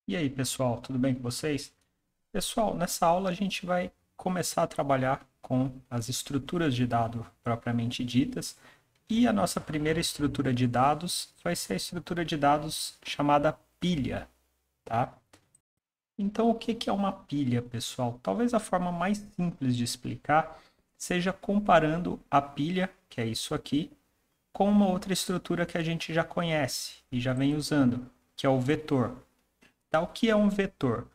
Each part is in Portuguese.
E aí, pessoal, tudo bem com vocês? Pessoal, nessa aula a gente vai começar a trabalhar com as estruturas de dado propriamente ditas. E a nossa primeira estrutura de dados vai ser a estrutura de dados chamada pilha, tá? Então, o que é uma pilha, pessoal? Talvez a forma mais simples de explicar seja comparando a pilha, que é isso aqui, com uma outra estrutura que a gente já conhece e já vem usando, que é o vetor. Tá? O que é um vetor?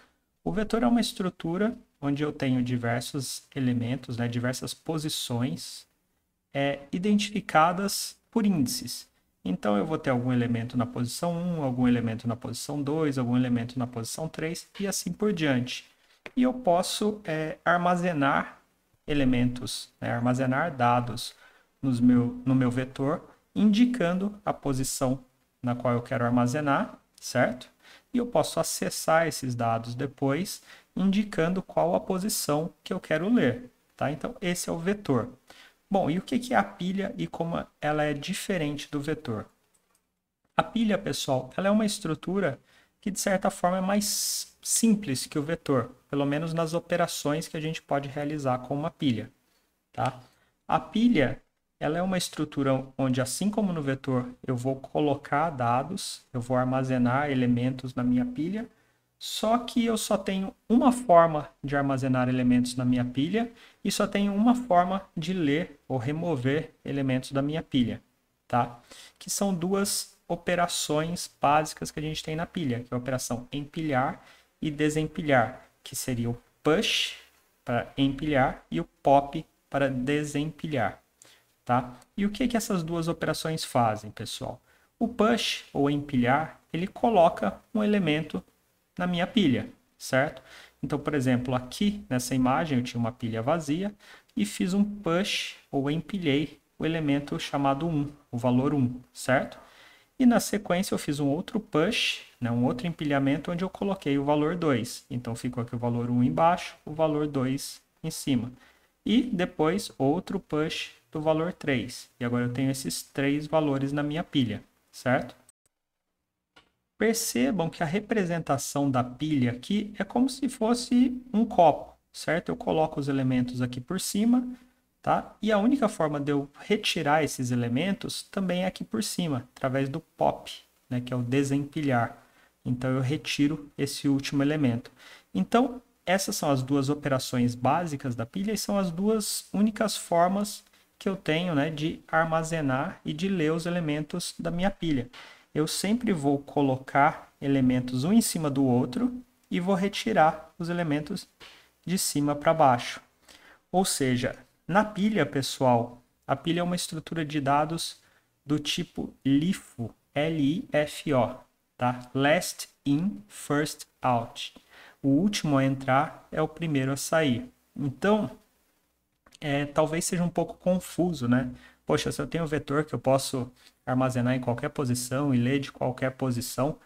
O vetor é uma estrutura onde eu tenho diversos elementos, né, diversas posições identificadas por índices. Então, eu vou ter algum elemento na posição 1, algum elemento na posição 2, algum elemento na posição 3 e assim por diante. E eu posso armazenar elementos, né, armazenar dados no meu vetor, indicando a posição na qual eu quero armazenar, certo? E eu posso acessar esses dados depois, indicando qual a posição que eu quero ler, tá? Então, esse é o vetor. Bom, e o que é a pilha e como ela é diferente do vetor? A pilha, pessoal, ela é uma estrutura que, de certa forma, é mais simples que o vetor, pelo menos nas operações que a gente pode realizar com uma pilha, tá? A pilha, ela é uma estrutura onde, assim como no vetor, eu vou colocar dados, eu vou armazenar elementos na minha pilha, só que eu só tenho uma forma de armazenar elementos na minha pilha e só tenho uma forma de ler ou remover elementos da minha pilha, tá? Que são duas operações básicas que a gente tem na pilha, que é a operação empilhar e desempilhar, que seria o push para empilhar e o pop para desempilhar, tá? E o que essas duas operações fazem, pessoal? O push ou empilhar, ele coloca um elemento na minha pilha, certo? Então, por exemplo, aqui nessa imagem eu tinha uma pilha vazia e fiz um push ou empilhei o elemento chamado 1, o valor 1, certo? E na sequência eu fiz um outro push, né, um outro empilhamento onde eu coloquei o valor 2. Então ficou aqui o valor 1 embaixo, o valor 2 em cima. E depois outro push do valor 3. E agora eu tenho esses três valores na minha pilha, certo? Percebam que a representação da pilha aqui é como se fosse um copo, certo? Eu coloco os elementos aqui por cima, tá? E a única forma de eu retirar esses elementos também é aqui por cima, através do pop, né, que é o desempilhar. Então eu retiro esse último elemento. Então, essas são as duas operações básicas da pilha e são as duas únicas formas que eu tenho, né, de armazenar e de ler os elementos da minha pilha. Eu sempre vou colocar elementos um em cima do outro e vou retirar os elementos de cima para baixo. Ou seja, na pilha, pessoal, a pilha é uma estrutura de dados do tipo LIFO, L-I-F-O, tá? Last in, first out. O último a entrar é o primeiro a sair. Então, talvez seja um pouco confuso, né? Poxa, se eu tenho um vetor que eu posso armazenar em qualquer posição e ler de qualquer posição,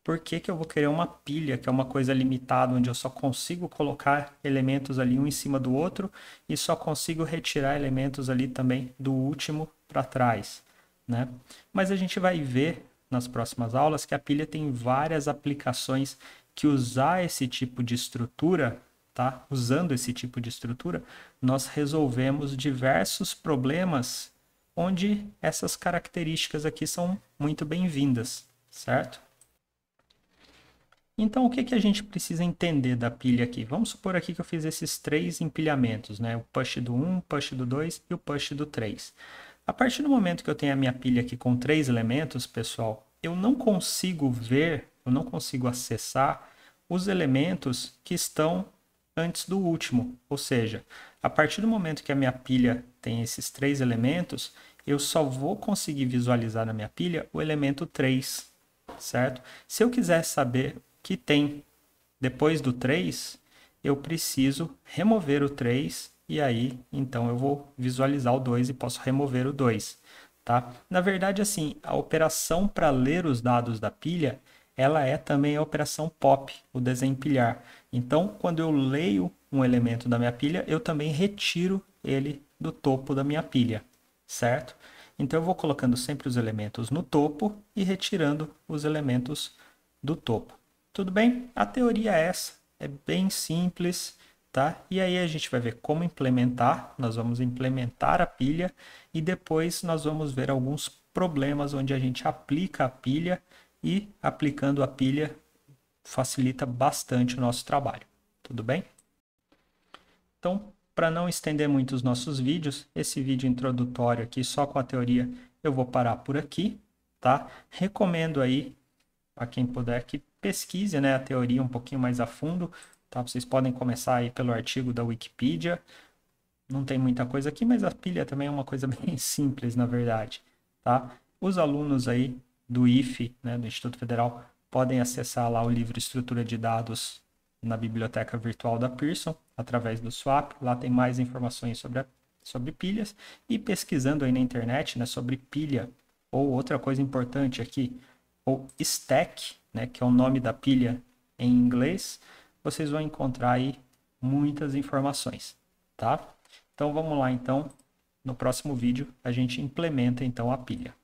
por que que eu vou querer uma pilha, que é uma coisa limitada, onde eu só consigo colocar elementos ali um em cima do outro e só consigo retirar elementos ali também do último para trás, né? Mas a gente vai ver nas próximas aulas que a pilha tem várias aplicações que usar esse tipo de estrutura, tá? Usando esse tipo de estrutura, nós resolvemos diversos problemas onde essas características aqui são muito bem-vindas, certo? Então, o que a gente precisa entender da pilha aqui? Vamos supor aqui que eu fiz esses três empilhamentos, né? O push do 1, o push do 2 e o push do 3. A partir do momento que eu tenho a minha pilha aqui com três elementos, pessoal, eu não consigo ver, eu não consigo acessar os elementos que estão antes do último. Ou seja, a partir do momento que a minha pilha tem esses três elementos, eu só vou conseguir visualizar na minha pilha o elemento 3, certo? Se eu quiser saber o que tem depois do 3, eu preciso remover o 3 e aí, então, eu vou visualizar o 2 e posso remover o 2, tá? Na verdade, assim, a operação para ler os dados da pilha, ela é também a operação pop, o desempilhar. Então, quando eu leio um elemento da minha pilha, eu também retiro ele do topo da minha pilha, certo? Então, eu vou colocando sempre os elementos no topo e retirando os elementos do topo. Tudo bem? A teoria é essa, é bem simples, tá? E aí a gente vai ver como implementar, nós vamos implementar a pilha e depois nós vamos ver alguns problemas onde a gente aplica a pilha e aplicando a pilha facilita bastante o nosso trabalho. Tudo bem? Então, para não estender muito os nossos vídeos, esse vídeo introdutório aqui só com a teoria eu vou parar por aqui, tá? Recomendo aí a quem puder que pesquise, né, a teoria um pouquinho mais a fundo, tá? Vocês podem começar aí pelo artigo da Wikipedia. Não tem muita coisa aqui, mas a pilha também é uma coisa bem simples, na verdade, tá? Os alunos aí do IFE, né, do Instituto Federal, podem acessar lá o livro Estrutura de Dados na biblioteca virtual da Pearson, através do Swap. Lá tem mais informações sobre pilhas. E pesquisando aí na internet, né, sobre pilha, ou outra coisa importante aqui, ou stack, né, que é o nome da pilha em inglês, vocês vão encontrar aí muitas informações, tá? Então vamos lá então, no próximo vídeo a gente implementa então a pilha.